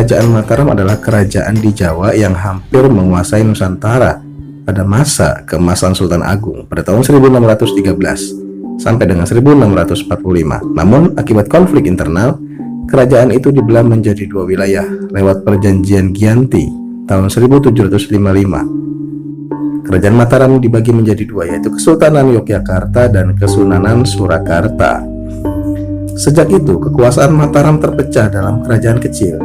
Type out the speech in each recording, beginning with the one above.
Kerajaan Mataram adalah kerajaan di Jawa yang hampir menguasai Nusantara pada masa keemasan Sultan Agung pada tahun 1613 sampai dengan 1645. Namun, akibat konflik internal, kerajaan itu dibelah menjadi dua wilayah lewat Perjanjian Giyanti tahun 1755. Kerajaan Mataram dibagi menjadi dua, yaitu Kesultanan Yogyakarta dan Kesunanan Surakarta. Sejak itu, kekuasaan Mataram terpecah dalam kerajaan kecil.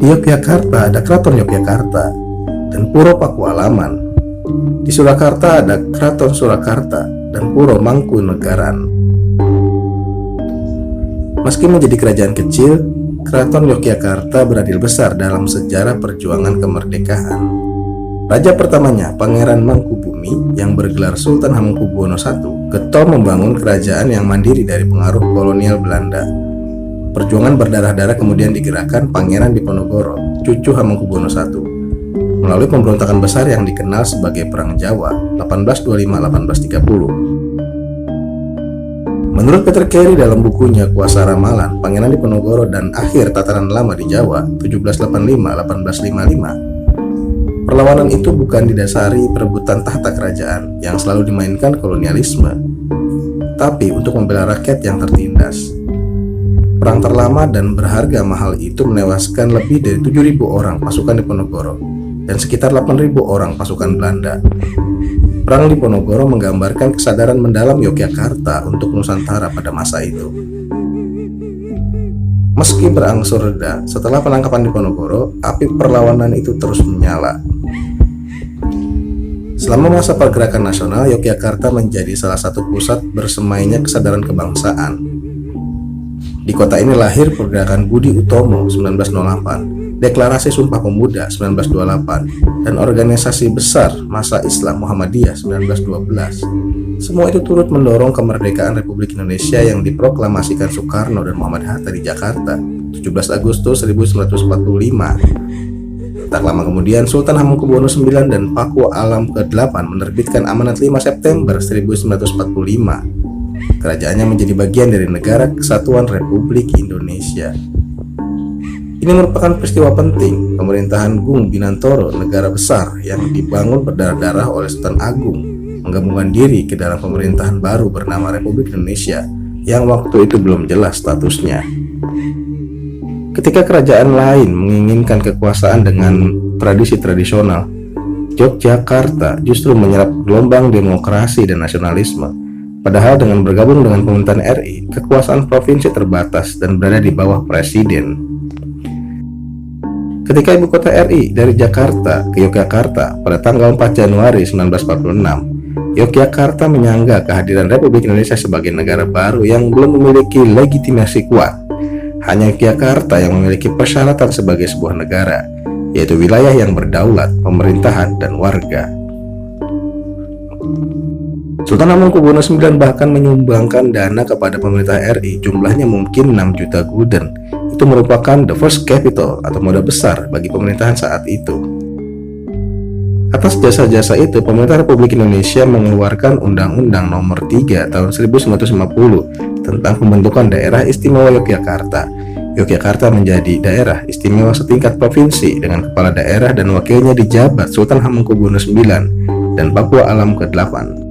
Di Yogyakarta ada Keraton Yogyakarta dan Puro Pakualaman. Di Surakarta ada Keraton Surakarta dan Puro Mangkunegaran. Meski menjadi kerajaan kecil, Keraton Yogyakarta beradil besar dalam sejarah perjuangan kemerdekaan. Raja pertamanya, Pangeran Mangkubumi, yang bergelar Sultan Hamengkubuwono I, getol membangun kerajaan yang mandiri dari pengaruh kolonial Belanda. Perjuangan berdarah-darah kemudian digerakkan Pangeran Diponegoro, cucu Hamengkubuwono I, melalui pemberontakan besar yang dikenal sebagai Perang Jawa 1825-1830. Menurut Peter Carey dalam bukunya Kuasa Ramalan, Pangeran Diponegoro dan Akhir Tataran Lama di Jawa 1785-1855, perlawanan itu bukan didasari perebutan tahta kerajaan yang selalu dimainkan kolonialisme, tapi untuk membela rakyat yang tertindas. Perang terlama dan berharga mahal itu menewaskan lebih dari 7.000 orang pasukan Diponegoro dan sekitar 8.000 orang pasukan Belanda. Perang Diponegoro menggambarkan kesadaran mendalam Yogyakarta untuk Nusantara pada masa itu. Meski berangsur reda setelah penangkapan Diponegoro, api perlawanan itu terus menyala. Selama masa pergerakan nasional, Yogyakarta menjadi salah satu pusat bersemainya kesadaran kebangsaan. Di kota ini lahir Pergerakan Budi Utomo 1908, Deklarasi Sumpah Pemuda 1928, dan organisasi besar Massa Islam Muhammadiyah 1912. Semua itu turut mendorong kemerdekaan Republik Indonesia yang diproklamasikan Soekarno dan Muhammad Hatta di Jakarta 17 Agustus 1945. Tak lama kemudian, Sultan Hamengkubuwono IX dan Paku Alam ke-8 menerbitkan Amanat 5 September 1945. Kerajaannya menjadi bagian dari Negara Kesatuan Republik Indonesia. Ini merupakan peristiwa penting pemerintahan Gung Binantoro, negara besar yang dibangun berdarah-darah oleh Sultan Agung, menggabungkan diri ke dalam pemerintahan baru bernama Republik Indonesia yang waktu itu belum jelas statusnya. Ketika kerajaan lain menginginkan kekuasaan dengan tradisi tradisional, Yogyakarta justru menyerap gelombang demokrasi dan nasionalisme. Padahal dengan bergabung dengan pemerintahan RI, kekuasaan provinsi terbatas dan berada di bawah presiden. Ketika ibu kota RI dari Jakarta ke Yogyakarta pada tanggal 4 Januari 1946, Yogyakarta menyangga kehadiran Republik Indonesia sebagai negara baru yang belum memiliki legitimasi kuat. Hanya Yogyakarta yang memiliki persyaratan sebagai sebuah negara, yaitu wilayah yang berdaulat, pemerintahan, dan warga. Sultan Hamengkubuwono IX bahkan menyumbangkan dana kepada pemerintah RI, jumlahnya mungkin 6 juta gulden. Itu merupakan the first capital atau modal besar bagi pemerintahan saat itu. Atas jasa-jasa itu, pemerintah Republik Indonesia mengeluarkan Undang-Undang Nomor 3 Tahun 1950 tentang pembentukan Daerah Istimewa Yogyakarta. Yogyakarta menjadi daerah istimewa setingkat provinsi dengan kepala daerah dan wakilnya dijabat Sultan Hamengkubuwono IX dan Papua Alam ke-8.